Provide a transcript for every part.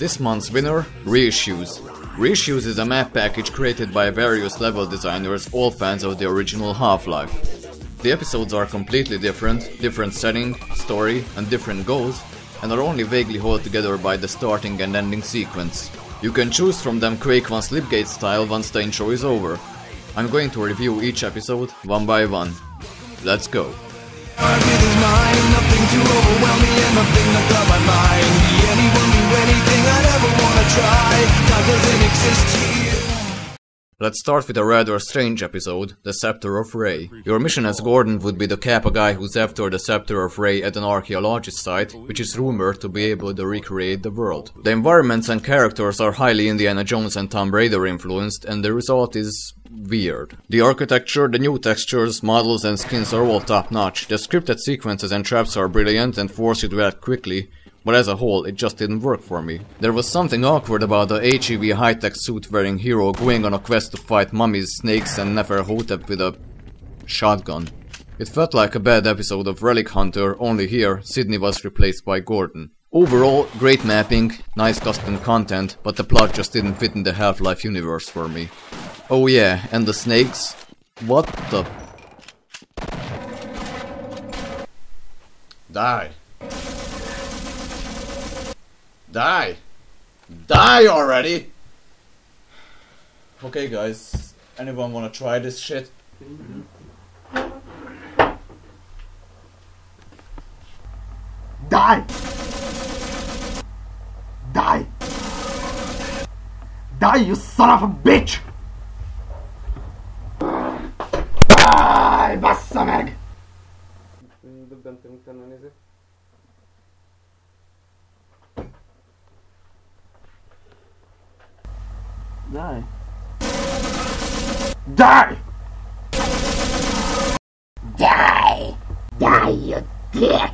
This month's winner, Reissues. Reissues is a map package created by various level designers, all fans of the original Half-Life. The episodes are completely different setting, story and different goals, and are only vaguely held together by the starting and ending sequence. You can choose from them Quake 1 Slipgate style once the intro is over. I'm going to review each episode one by one. Let's go. Let's start with a rather strange episode, the Scepter of Ray. Your mission as Gordon would be to cap a guy who's after the Scepter of Ray at an archaeologist site, which is rumored to be able to recreate the world. The environments and characters are highly Indiana Jones and Tomb Raider influenced, and the result is weird. The architecture, the new textures, models and skins are all top notch. The scripted sequences and traps are brilliant and force you to act quickly, but as a whole it just didn't work for me. There was something awkward about the HEV high-tech suit-wearing hero going on a quest to fight mummies, snakes and Neferhotep with a shotgun. It felt like a bad episode of Relic Hunter, only here Sydney was replaced by Gordon. Overall, great mapping, nice custom content, but the plot just didn't fit in the Half-Life universe for me. Oh yeah, and the snakes? What the... Die! Die! Die already! Okay guys, anyone wanna try this shit? Die! Die! Die, you son of a bitch! Die, bassza meg! Die! Die! Die! Die, you dick!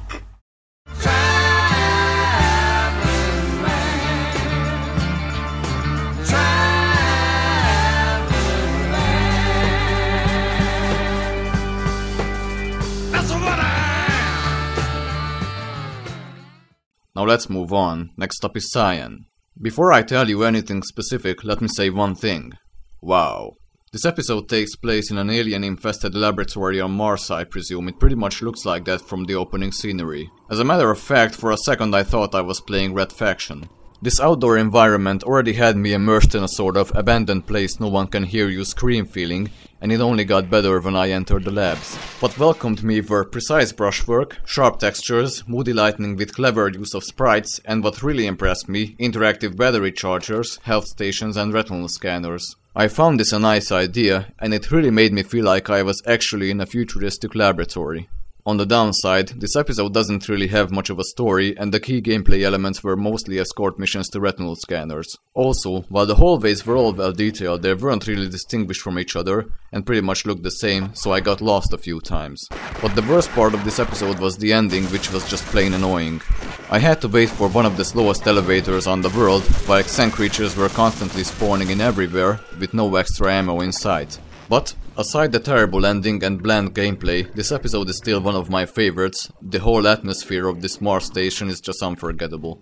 Now let's move on. Next up is Cyan. Before I tell you anything specific, let me say one thing. Wow. This episode takes place in an alien-infested laboratory on Mars, I presume. It pretty much looks like that from the opening scenery. As a matter of fact, for a second I thought I was playing Red Faction. This outdoor environment already had me immersed in a sort of abandoned place no one can hear you scream feeling, and it only got better when I entered the labs. What welcomed me were precise brushwork, sharp textures, moody lighting with clever use of sprites, and what really impressed me, interactive battery chargers, health stations and retinal scanners. I found this a nice idea, and it really made me feel like I was actually in a futuristic laboratory. On the downside, this episode doesn't really have much of a story, and the key gameplay elements were mostly escort missions to retinal scanners. Also, while the hallways were all well detailed, they weren't really distinguished from each other, and pretty much looked the same, so I got lost a few times. But the worst part of this episode was the ending, which was just plain annoying. I had to wait for one of the slowest elevators on the world, while Xen creatures were constantly spawning in everywhere, with no extra ammo in sight. But, aside the terrible ending and bland gameplay, this episode is still one of my favorites. The whole atmosphere of this Mars station is just unforgettable.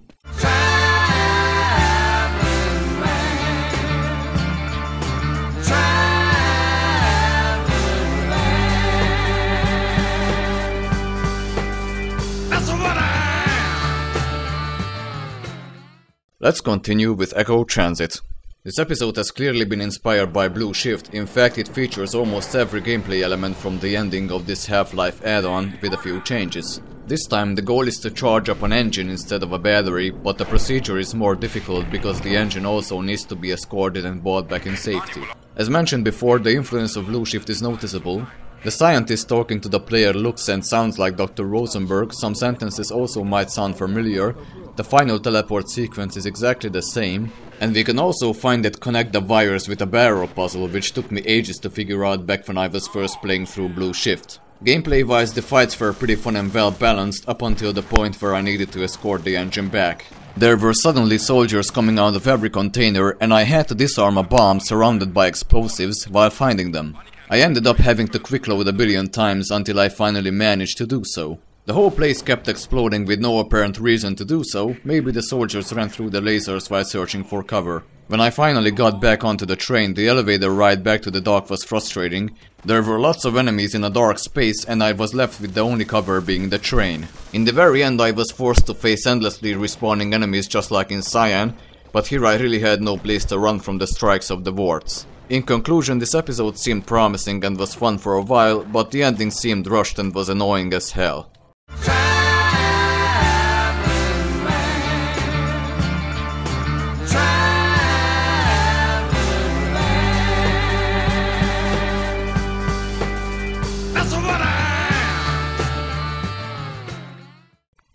Let's continue with Echo Transit. This episode has clearly been inspired by Blue Shift. In fact, it features almost every gameplay element from the ending of this Half-Life add-on, with a few changes. This time the goal is to charge up an engine instead of a battery, but the procedure is more difficult because the engine also needs to be escorted and brought back in safety. As mentioned before, the influence of Blue Shift is noticeable. The scientist talking to the player looks and sounds like Dr. Rosenberg, some sentences also might sound familiar. The final teleport sequence is exactly the same, and we can also find it connect the wires with a barrel puzzle, which took me ages to figure out back when I was first playing through Blue Shift. Gameplay wise, the fights were pretty fun and well balanced up until the point where I needed to escort the engine back. There were suddenly soldiers coming out of every container, and I had to disarm a bomb surrounded by explosives while finding them. I ended up having to quick load a billion times until I finally managed to do so. The whole place kept exploding with no apparent reason to do so. Maybe the soldiers ran through the lasers while searching for cover. When I finally got back onto the train, the elevator ride back to the dock was frustrating. There were lots of enemies in a dark space and I was left with the only cover being the train. In the very end I was forced to face endlessly respawning enemies just like in Cyan, but here I really had no place to run from the strikes of the wards. In conclusion, this episode seemed promising and was fun for a while, but the ending seemed rushed and was annoying as hell.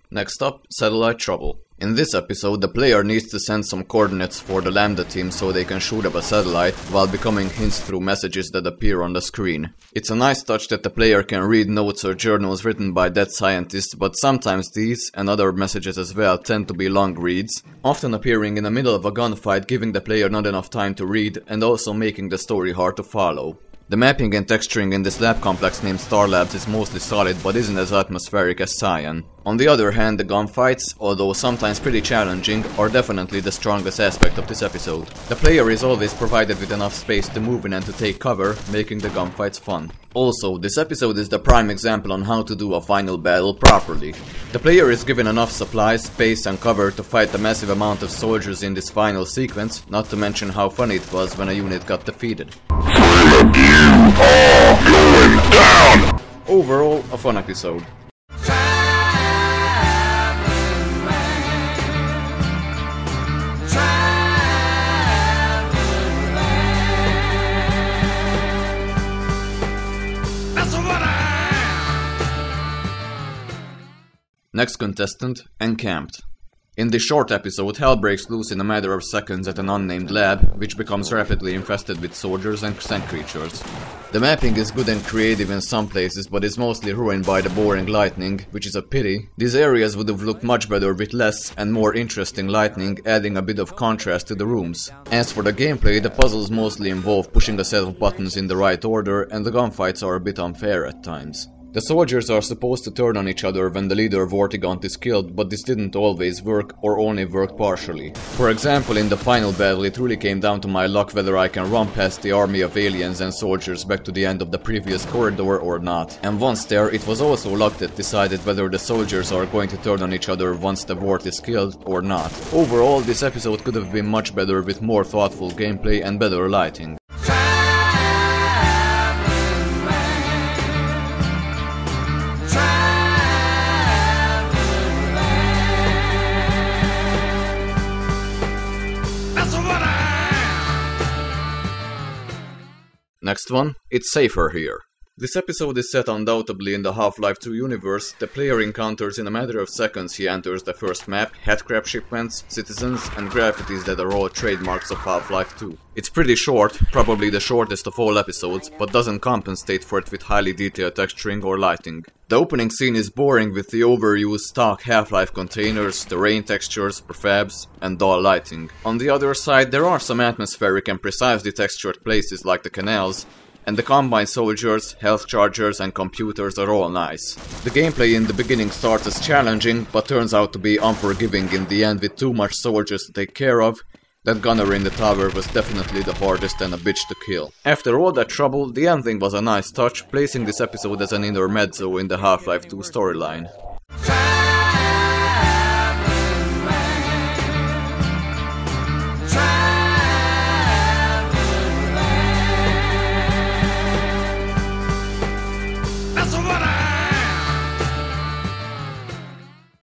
Next up, satellite trouble. In this episode, the player needs to send some coordinates for the Lambda team so they can shoot up a satellite, while becoming hints through messages that appear on the screen. It's a nice touch that the player can read notes or journals written by dead scientists, but sometimes these, and other messages as well, tend to be long reads, often appearing in the middle of a gunfight, giving the player not enough time to read, and also making the story hard to follow. The mapping and texturing in this lab complex named Star Labs is mostly solid, but isn't as atmospheric as Cyan. On the other hand, the gunfights, although sometimes pretty challenging, are definitely the strongest aspect of this episode. The player is always provided with enough space to move in and to take cover, making the gunfights fun. Also, this episode is the prime example on how to do a final battle properly. The player is given enough supplies, space and cover to fight the massive amount of soldiers in this final sequence, not to mention how funny it was when a unit got defeated. Overall, a fun episode. Next contestant, Encamped. In this short episode, hell breaks loose in a matter of seconds at an unnamed lab, which becomes rapidly infested with soldiers and sand creatures. The mapping is good and creative in some places, but is mostly ruined by the boring lighting, which is a pity. These areas would have looked much better with less and more interesting lighting, adding a bit of contrast to the rooms. As for the gameplay, the puzzles mostly involve pushing a set of buttons in the right order, and the gunfights are a bit unfair at times. The soldiers are supposed to turn on each other when the leader Vortigaunt is killed, but this didn't always work, or only worked partially. For example, in the final battle it really came down to my luck whether I can run past the army of aliens and soldiers back to the end of the previous corridor or not. And once there, it was also luck that decided whether the soldiers are going to turn on each other once the Vort is killed or not. Overall, this episode could have been much better with more thoughtful gameplay and better lighting. Next one, It's Safer Here. This episode is set undoubtedly in the Half-Life 2 universe. The player encounters in a matter of seconds he enters the first map, headcrab shipments, citizens and graffitis that are all trademarks of Half-Life 2. It's pretty short, probably the shortest of all episodes, but doesn't compensate for it with highly detailed texturing or lighting. The opening scene is boring with the overused stock Half-Life containers, terrain textures, prefabs, and dull lighting. On the other side, there are some atmospheric and precisely textured places like the canals, and the combined soldiers, health chargers and computers are all nice. The gameplay in the beginning starts as challenging, but turns out to be unforgiving in the end with too much soldiers to take care of. That gunner in the tower was definitely the hardest and a bitch to kill. After all that trouble, the ending was a nice touch, placing this episode as an intermezzo in the Half-Life 2 storyline.